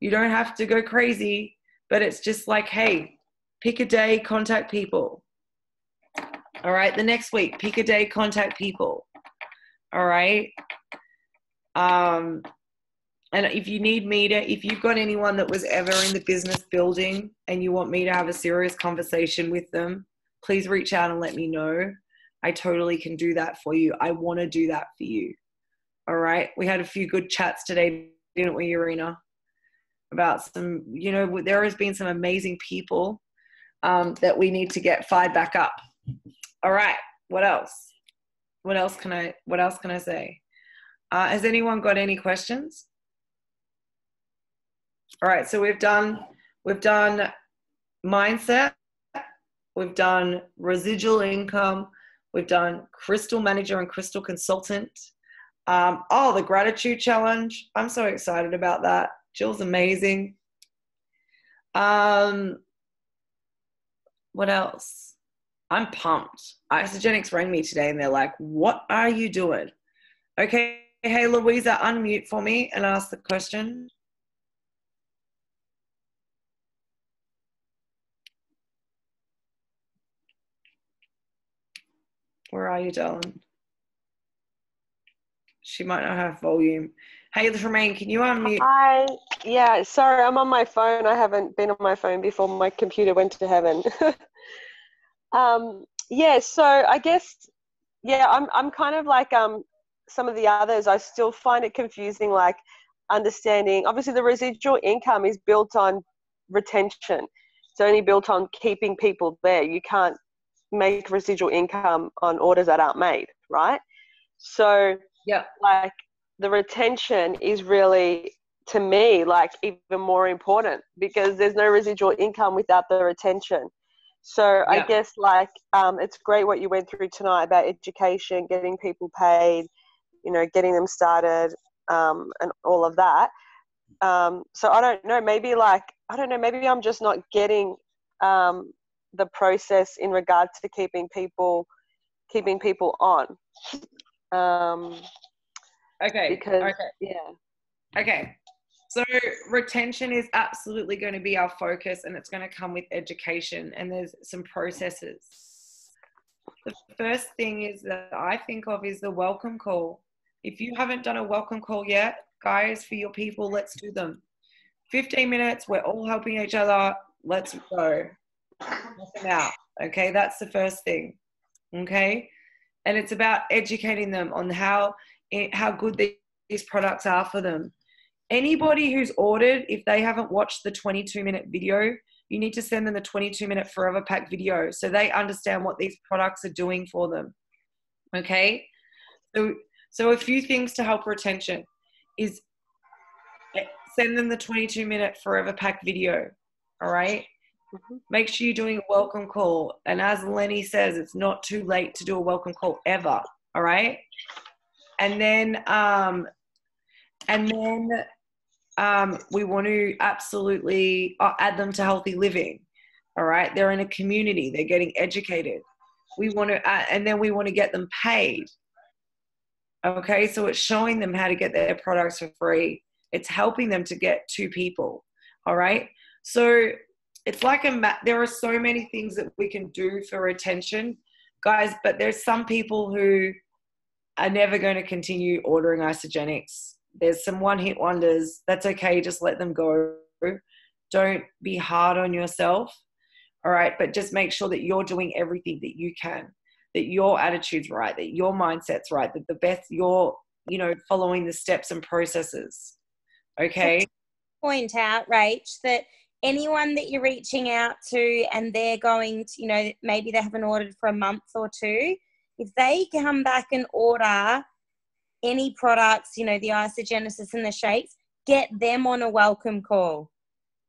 Speaker 1: You don't have to go crazy, but it's just like, hey, pick a day, contact people. All right. The next week, pick a day, contact people. All right. And if you need me to, if you've got anyone that was ever in the business building and you want me to have a serious conversation with them, please reach out and let me know. I totally can do that for you. I want to do that for you. All right. We had a few good chats today, didn't we, Irina? About some, you know, there has been some amazing people that we need to get fired back up. All right. What else? What else can I say? Has anyone got any questions? All right. So we've done mindset. We've done residual income. We've done crystal manager and crystal consultant. The gratitude challenge. I'm so excited about that. Jill's amazing. What else? I'm pumped. Isagenix rang me today and they're like, what are you doing? Okay. Hey, Louisa, unmute for me and ask the question. Where are you, darling? She might not have volume. Hey, Tremaine, can you unmute?
Speaker 7: Hi. Yeah, sorry, I'm on my phone. I haven't been on my phone before my computer went to heaven. Yeah, so I guess, yeah, I'm kind of like some of the others. I still find it confusing, like understanding. Obviously, the residual income is built on retention. It's only built on keeping people there. You can't make residual income on orders that aren't made, right? So,
Speaker 1: yeah,
Speaker 7: like the retention is really, to me, like even more important because there's no residual income without the retention. So I guess like it's great what you went through tonight about education, getting people paid, you know, getting them started, and all of that. So I don't know, maybe I'm just not getting the process in regards to keeping people on.
Speaker 1: Okay.
Speaker 7: Yeah.
Speaker 1: Okay. So retention is absolutely going to be our focus and it's going to come with education and there's some processes. The first thing is that I think of is the welcome call. If you haven't done a welcome call yet, guys, for your people, let's do them. 15 minutes, we're all helping each other. Let's go. Nothing out. Okay, that's the first thing. Okay, and it's about educating them on how good these products are for them. Anybody who's ordered, if they haven't watched the 22-minute video, you need to send them the 22-minute Forever Pack video so they understand what these products are doing for them. Okay, so a few things to help retention is send them the 22-minute Forever Pack video. All right. Make sure you're doing a welcome call. And as Lenny says, it's not too late to do a welcome call ever. All right. And then we want to absolutely add them to healthy living. All right. They're in a community. They're getting educated. We want to, and then we want to get them paid. Okay, so it's showing them how to get their products for free. It's helping them to get to people. All right, so it's like there are so many things that we can do for retention, guys, but there's some people who are never going to continue ordering Isagenix. There's some one-hit wonders. That's okay, just let them go. Don't be hard on yourself. All right, but just make sure that you're doing everything that you can, that your attitude's right, that your mindset's right, that the best you're, following the steps and processes. Okay.
Speaker 2: So point out, Rach, that anyone that you're reaching out to and they're going to, maybe they haven't ordered for a month or two, if they come back and order any products, the Isagenesis and the shakes, get them on a welcome call.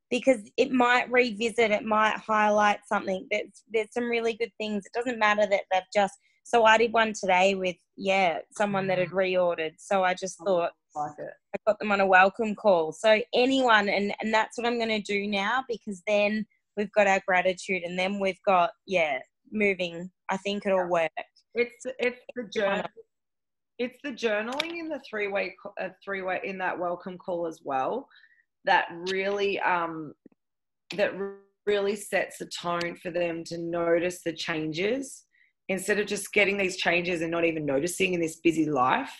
Speaker 2: Because it might revisit, it might highlight something. There's some really good things. It doesn't matter that they've just, so I did one today with, someone that had reordered. So I just thought, I got them on a welcome call. So anyone, and that's what I'm going to do now, because then we've got our gratitude and then we've got, moving. I think it'll work.
Speaker 1: It's the journal. It's the journaling in the three-way in that welcome call as well. That really sets the tone for them to notice the changes instead of just getting these changes and not even noticing in this busy life.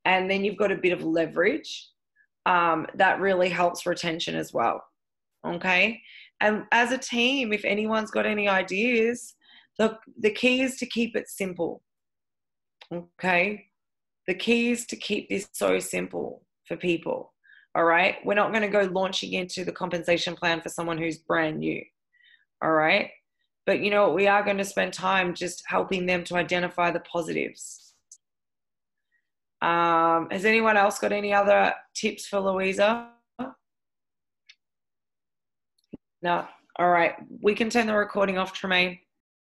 Speaker 1: And then you've got a bit of leverage that really helps retention as well. Okay. And as a team, if anyone's got any ideas, the key is to keep it simple. Okay. The key is to keep this so simple for people. All right. We're not going to go launching into the compensation plan for someone who's brand new. All right. But we are going to spend time just helping them to identify the positives. Has anyone else got any other tips for Louisa? No. All right. We can turn the recording off, Tremaine.